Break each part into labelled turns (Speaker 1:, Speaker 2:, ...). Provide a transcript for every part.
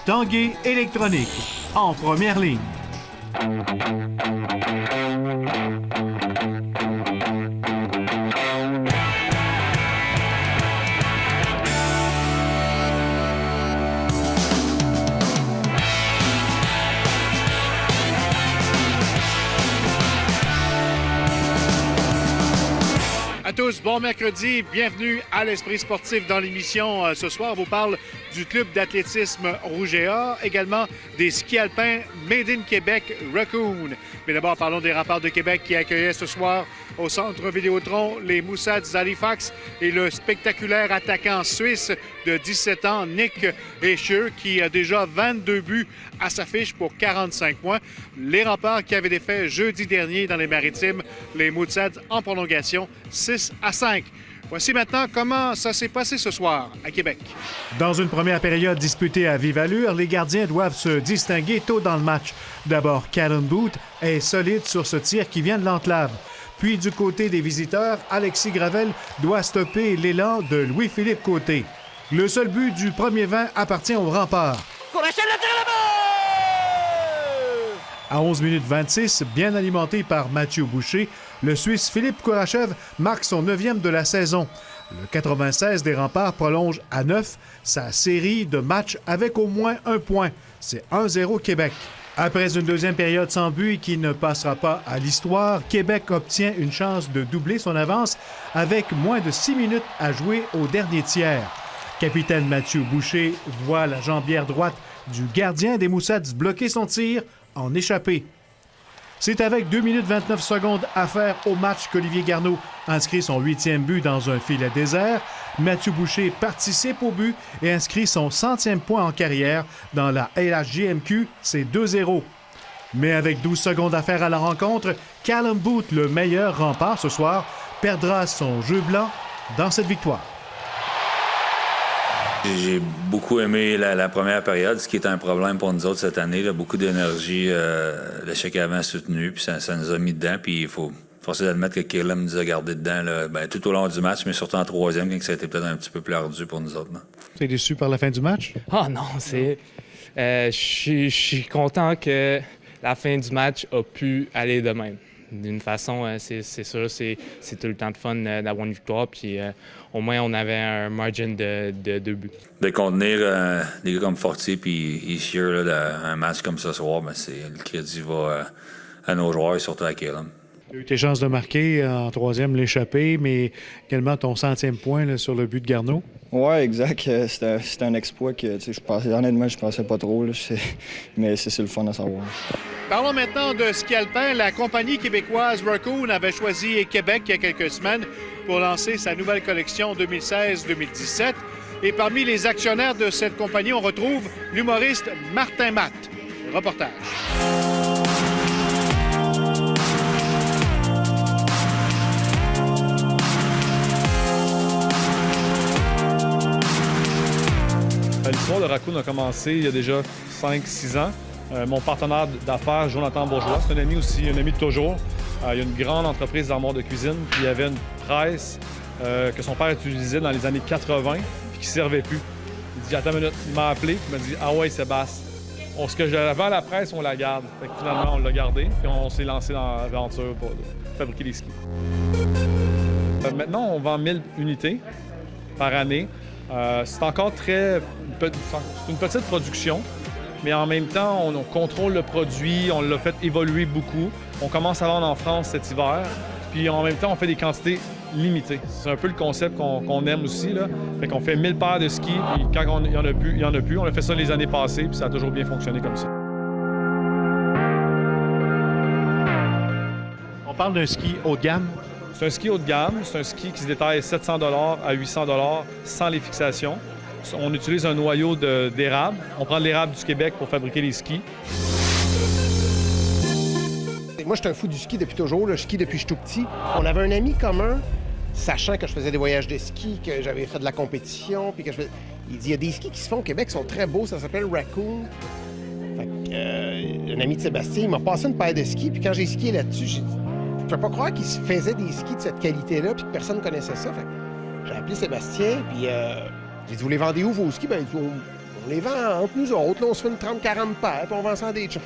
Speaker 1: Tanguay Électronique, en première ligne.
Speaker 2: À tous, bon mercredi, bienvenue à l'Esprit sportif dans l'émission. Ce soir, on vous parle du club d'athlétisme Rouge et Or, également des skis alpins Made in Québec Raccoon. Mais d'abord, parlons des Remparts de Québec qui accueillaient ce soir au Centre Vidéotron les Moussats d'Halifax et le spectaculaire attaquant suisse de 17 ans, Nick Escher, qui a déjà 22 buts à sa fiche pour 45 points. Les Remparts qui avaient défait jeudi dernier dans les Maritimes, les Moussats en prolongation 6-5. Voici maintenant comment ça s'est passé ce soir à Québec.
Speaker 1: Dans une première période disputée à vive allure, les gardiens doivent se distinguer tôt dans le match. D'abord, Callum Booth est solide sur ce tir qui vient de l'enclave. Puis du côté des visiteurs, Alexis Gravel doit stopper l'élan de Louis-Philippe Côté. Le seul but du premier 20 appartient aux Remparts. À 11 minutes 26, bien alimenté par Mathieu Boucher, le Suisse Philippe Kourachev marque son 9e de la saison. Le 96 des Remparts prolonge à 9 sa série de matchs avec au moins un point. C'est 1-0 Québec. Après une deuxième période sans but qui ne passera pas à l'histoire, Québec obtient une chance de doubler son avance avec moins de 6 minutes à jouer au dernier tiers. Capitaine Mathieu Boucher voit la jambière droite du gardien des Moussats bloquer son tir en échappé. C'est avec 2 minutes 29 secondes à faire au match qu'Olivier Garneau inscrit son 8e but dans un filet désert. Mathieu Boucher participe au but et inscrit son 100e point en carrière dans la LHJMQ, c'est 2-0. Mais avec 12 secondes à faire à la rencontre, Callum Booth, le meilleur rempart ce soir, perdra son jeu blanc dans cette victoire.
Speaker 3: J'ai beaucoup aimé la première période, ce qui est un problème pour nous autres cette année. Là. Beaucoup d'énergie, l'échec avant soutenu, puis ça nous a mis dedans. Puis il faut forcer d'admettre que Caleb nous a gardé dedans là, tout au long du match, mais surtout en troisième, quand ça a été peut-être un petit peu plus ardu pour nous autres.
Speaker 1: Tu es déçu par la fin du match?
Speaker 4: Ah non, c'est... Je suis content que la fin du match a pu aller de même. D'une façon, c'est sûr, c'est tout le temps de fun d'avoir une victoire. Puis au moins, on avait un margin de 2 buts.
Speaker 3: De contenir des gars comme Fortier puis Ishier, un match comme ce soir, le crédit va à nos joueurs et surtout à Caleb.
Speaker 1: Tu as eu tes chances de marquer en troisième, l'échappée, mais également ton 100e point là, sur le but de Garneau.
Speaker 5: Oui, exact. C'était un exploit que honnêtement, je pensais pas trop, là, mais c'est le fun à savoir.
Speaker 2: Parlons maintenant de ski alpin. La compagnie québécoise Raccoon avait choisi Québec il y a quelques semaines pour lancer sa nouvelle collection 2016-2017. Et parmi les actionnaires de cette compagnie, on retrouve l'humoriste Martin Matt. Reportage.
Speaker 6: L'histoire de Raccoon a commencé il y a déjà 5-6 ans. Mon partenaire d'affaires, Jonathan Bourgeois, c'est un ami aussi, un ami de toujours. Il y a une grande entreprise d'armoires de cuisine, puis il y avait une presse que son père utilisait dans les années 80, puis qui ne servait plus. Il dit « Attends une minute », il m'a appelé, il m'a dit « Ah ouais, Sébastien, ce que j'avais à la presse, on la garde. » Fait que finalement, on l'a gardé, puis on s'est lancé dans l'aventure pour fabriquer les skis. Maintenant, on vend 1000 unités par année. C'est encore c'est une petite production, mais en même temps, on contrôle le produit, on l'a fait évoluer beaucoup. On commence à vendre en France cet hiver, puis en même temps, on fait des quantités limitées. C'est un peu le concept qu'on aime aussi, là. Fait qu'on fait 1000 paires de skis, puis quand il y en a plus, il y en a plus. On a fait ça les années passées, puis ça a toujours bien fonctionné comme ça.
Speaker 1: On parle d'un ski haut de gamme.
Speaker 6: C'est un ski haut de gamme, c'est un ski qui se détaille 700 $ à 800 $ sans les fixations. On utilise un noyau d'érable. On prend de l'érable du Québec pour fabriquer les skis.
Speaker 7: Moi, je suis un fou du ski depuis toujours. Là. Je skie depuis que je suis tout petit. On avait un ami commun, sachant que je faisais des voyages de ski, que j'avais fait de la compétition, puis que je faisais... Il dit, il y a des skis qui se font au Québec, qui sont très beaux, ça s'appelle Raccoon. Fait que, un ami de Sébastien, il m'a passé une paire de skis, puis quand j'ai skié là-dessus, j'ai dit, je ne peux pas croire qu'il se faisait des skis de cette qualité-là, puis que personne ne connaissait ça. Fait que j'ai appelé Sébastien, puis j'ai dit, vous les vendez où vos skis? Ben, il dit, On les vend entre nous autres. Là, on se fait une 30-40 paires, puis on vend ça à des changes.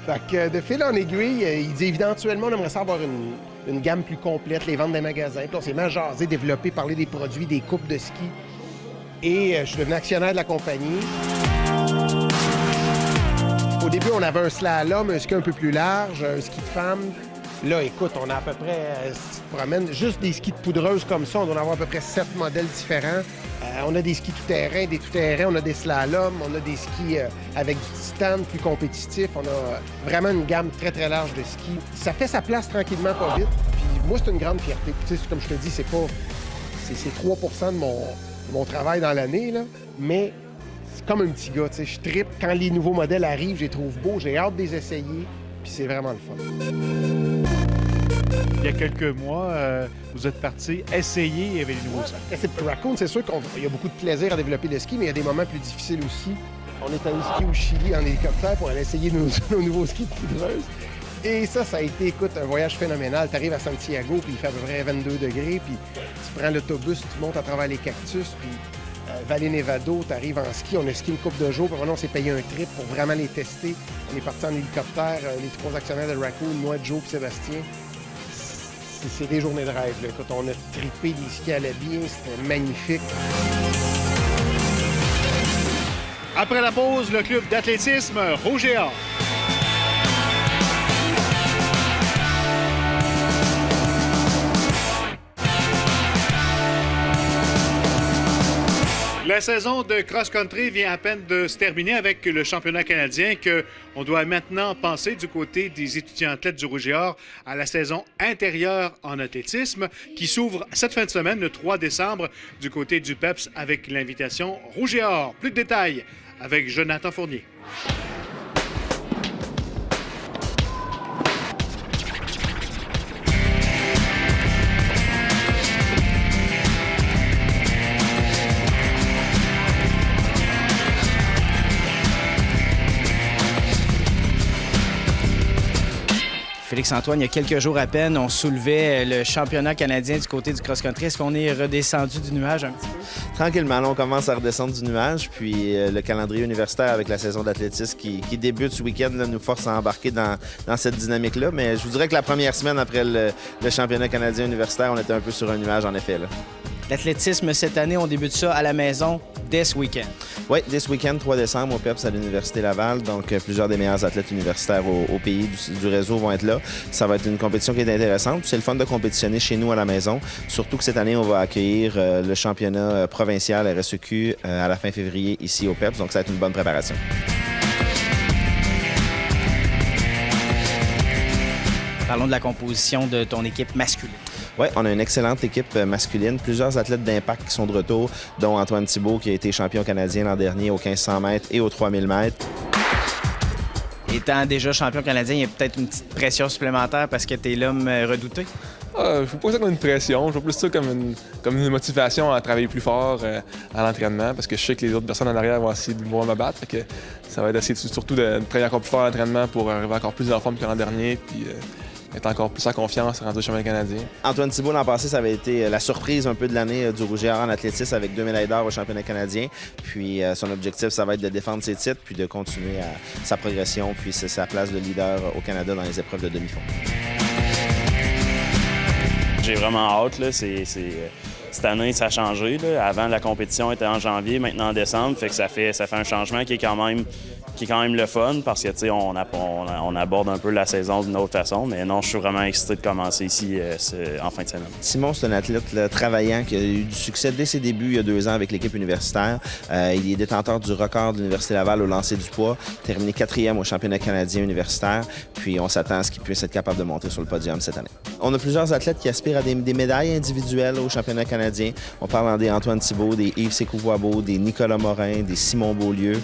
Speaker 7: Fait que de fil en aiguille, il dit éventuellement, on aimerait ça avoir une gamme plus complète, les ventes des magasins. Puis on s'est mis à jaser, développer, parler des produits, des coupes de ski. Et je suis devenu actionnaire de la compagnie. Au début, on avait un slalom, un ski un peu plus large, un ski de femme. Là, écoute, on a à peu près, si tu te promènes, juste des skis de poudreuse comme ça, on doit en avoir à peu près 7 modèles différents. On a des skis tout-terrain, des tout-terrain, on a des slaloms, on a des skis avec du titane plus compétitif. On a vraiment une gamme très, très large de skis. Ça fait sa place tranquillement, pas vite. Puis moi, c'est une grande fierté. Tu sais, comme je te dis, c'est 3 % de mon travail dans l'année, là. Mais c'est comme un petit gars, tu sais, je trippe. Quand les nouveaux modèles arrivent, je les trouve beaux, j'ai hâte de les essayer. Puis c'est vraiment le fun.
Speaker 1: Il y a quelques mois, vous êtes parti essayer avec les nouveaux skis.
Speaker 7: Raccoon, c'est sûr qu'il y a beaucoup de plaisir à développer le ski, mais il y a des moments plus difficiles aussi. On est allé skier au Chili en hélicoptère pour aller essayer nos nouveaux skis de poudreuse. Et ça a été, écoute, un voyage phénoménal. Tu arrives à Santiago, puis il fait à peu près 22 degrés, puis tu prends l'autobus, tu montes à travers les cactus, puis Valley Nevado, tu arrives en ski. On a skié une couple de jours, puis maintenant on s'est payé un trip pour vraiment les tester. On est parti en hélicoptère, les 3 actionnaires de Raccoon, moi, Joe et Sébastien. C'est des journées de rêve. Là. Quand on a trippé des skis à la bien, c'était magnifique.
Speaker 2: Après la pause, le club d'athlétisme Rouge et Or. La saison de cross-country vient à peine de se terminer avec le championnat canadien qu'on doit maintenant penser du côté des étudiants athlètes du Rouge et Or à la saison intérieure en athlétisme qui s'ouvre cette fin de semaine, le 3 décembre, du côté du PEPS avec l'invitation Rouge et Or. Plus de détails avec Jonathan Fournier.
Speaker 8: Félix-Antoine, il y a quelques jours à peine, on soulevait le championnat canadien du côté du cross-country. Est-ce qu'on est redescendu du nuage un petit peu?
Speaker 9: Tranquillement, là, on commence à redescendre du nuage. Puis le calendrier universitaire avec la saison d'athlétisme qui débute ce week-end là, nous force à embarquer dans cette dynamique-là. Mais je vous dirais que la première semaine après le championnat canadien universitaire, on était un peu sur un nuage, en effet. Là.
Speaker 8: L'athlétisme, cette année, on débute ça à la maison dès ce week-end.
Speaker 9: Oui, dès ce week-end, 3 décembre, au PEPS à l'Université Laval. Donc, plusieurs des meilleurs athlètes universitaires au pays du réseau vont être là. Ça va être une compétition qui est intéressante. C'est le fun de compétitionner chez nous à la maison. Surtout que cette année, on va accueillir le championnat provincial RSEQ à la fin février ici au PEPS. Donc, ça va être une bonne préparation.
Speaker 8: Parlons de la composition de ton équipe masculine.
Speaker 9: Oui, on a une excellente équipe masculine. Plusieurs athlètes d'impact qui sont de retour, dont Antoine Thibault, qui a été champion canadien l'an dernier au 1500 mètres et aux 3000 mètres.
Speaker 8: Étant déjà champion canadien, il y a peut-être une petite pression supplémentaire parce que tu es l'homme redouté?
Speaker 10: Je ne vois pas ça comme une pression. Je vois plus ça comme une motivation à travailler plus fort à l'entraînement parce que je sais que les autres personnes en arrière vont essayer de me battre. Fait que ça va être d'essayer surtout de travailler encore plus fort à l'entraînement pour arriver encore plus en forme que l'an dernier. Puis, être encore plus en confiance rendu au championnat canadien.
Speaker 9: Antoine Thibault, l'an passé, ça avait été la surprise un peu de l'année du Rouge et Or en athlétisme avec 2 médailles d'or au championnat canadien. Puis son objectif, ça va être de défendre ses titres puis de continuer sa progression puis sa place de leader au Canada dans les épreuves de demi-fond.
Speaker 11: J'ai vraiment hâte. Là. Cette année, ça a changé. Là. Avant, la compétition était en janvier, maintenant en décembre. Fait que ça fait un changement qui est quand même le fun parce que on aborde un peu la saison d'une autre façon. Mais non, je suis vraiment excité de commencer ici en fin de semaine.
Speaker 9: Simon, c'est un athlète là, travaillant qui a eu du succès dès ses débuts il y a 2 ans avec l'équipe universitaire. Il est détenteur du record de l'Université Laval au lancer du poids, terminé 4e au championnat canadien universitaire. Puis on s'attend à ce qu'il puisse être capable de monter sur le podium cette année. On a plusieurs athlètes qui aspirent à des médailles individuelles au championnat canadien. On parle des Antoine Thibault, des Yves Sécouvoibeau, des Nicolas Morin, des Simon Beaulieu,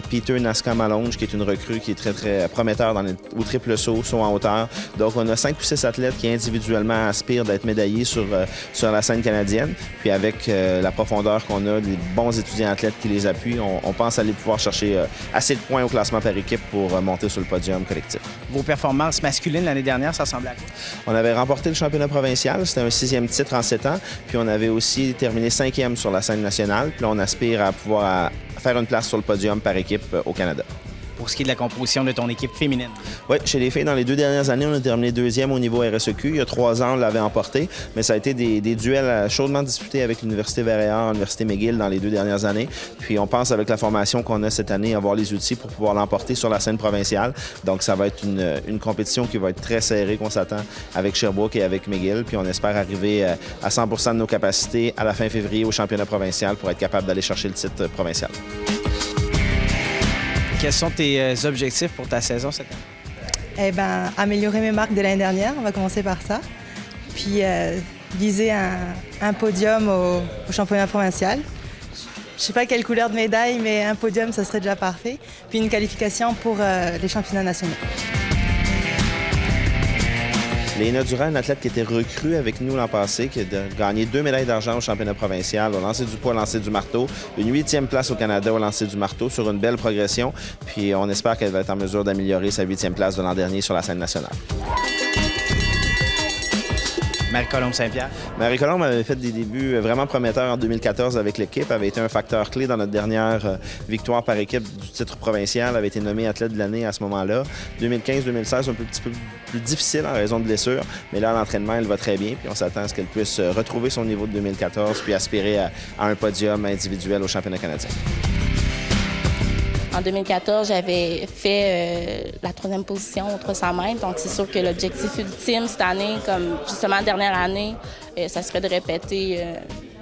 Speaker 9: Peter Nascamalonge, qui est une recrue qui est très, très prometteur au triple saut en hauteur. Donc, on a 5 ou 6 athlètes qui individuellement aspirent d'être médaillés sur la scène canadienne. Puis avec la profondeur qu'on a, les bons étudiants athlètes qui les appuient, on pense aller pouvoir chercher assez de points au classement par équipe pour monter sur le podium collectif.
Speaker 8: Vos performances masculines l'année dernière, ça ressemblait à quoi?
Speaker 9: On avait remporté le championnat provincial. C'était un 6e titre en 7 ans. Puis on avait aussi terminé 5e sur la scène nationale. Puis là, on aspire à pouvoir faire une place sur le podium par équipe au Canada.
Speaker 8: Pour ce qui est de la composition de ton équipe féminine?
Speaker 9: Oui, chez les filles, dans les 2 dernières années, on a terminé 2e au niveau RSEQ. Il y a 3 ans, on l'avait emporté, mais ça a été des duels chaudement disputés avec l'Université Verreillard, l'Université McGill dans les 2 dernières années. Puis on pense, avec la formation qu'on a cette année, avoir les outils pour pouvoir l'emporter sur la scène provinciale. Donc ça va être une compétition qui va être très serrée, qu'on s'attend avec Sherbrooke et avec McGill. Puis on espère arriver à 100% de nos capacités à la fin février au championnat provincial pour être capable d'aller chercher le titre provincial.
Speaker 8: Quels sont tes objectifs pour ta saison cette année?
Speaker 12: Eh bien, améliorer mes marques de l'année dernière, on va commencer par ça. Puis viser un podium au championnat provincial. Je ne sais pas quelle couleur de médaille, mais un podium, ça serait déjà parfait. Puis une qualification pour les championnats nationaux.
Speaker 9: Léna Durand, une athlète qui était recrue avec nous l'an passé, qui a gagné 2 médailles d'argent au championnat provincial, au lancer du poids, au lancer du marteau, une 8e place au Canada au lancer du marteau sur une belle progression. Puis on espère qu'elle va être en mesure d'améliorer sa 8e place de l'an dernier sur la scène nationale.
Speaker 8: Marie-Colombe Saint-Pierre.
Speaker 9: Marie-Colombe avait fait des débuts vraiment prometteurs en 2014 avec l'équipe, avait été un facteur clé dans notre dernière victoire par équipe du titre provincial, avait été nommée athlète de l'année à ce moment-là. 2015-2016, un petit peu plus difficile en raison de blessures, mais là, à l'entraînement, elle va très bien, puis on s'attend à ce qu'elle puisse retrouver son niveau de 2014 puis aspirer à un podium individuel au championnat canadien.
Speaker 13: En 2014, j'avais fait la 3e position aux 300 mètres. Donc, c'est sûr que l'objectif ultime cette année, comme justement la dernière année, ça serait de répéter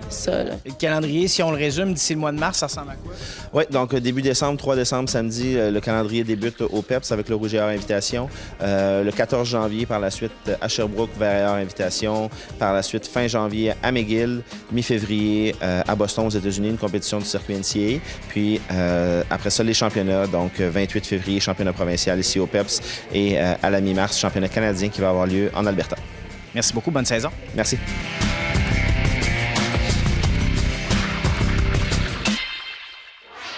Speaker 13: ça. Là.
Speaker 8: Le calendrier, si on le résume, d'ici le mois de mars, ça ressemble à quoi?
Speaker 9: Oui, donc début décembre, 3 décembre, samedi, le calendrier débute au PEPS avec le Rouge et Or Invitation. Le 14 janvier, par la suite, à Sherbrooke, Verreillard Invitation. Par la suite, fin janvier, à McGill. Mi-février, à Boston, aux États-Unis, une compétition du circuit NCAA. Puis après ça, les championnats. Donc 28 février, championnat provincial ici au PEPS. Et à la mi-mars, championnat canadien qui va avoir lieu en Alberta.
Speaker 8: Merci beaucoup. Bonne saison.
Speaker 9: Merci.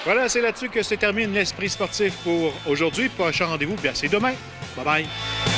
Speaker 2: Voilà, c'est là-dessus que se termine l'Esprit sportif pour aujourd'hui. Prochain rendez-vous, c'est demain. Bye-bye.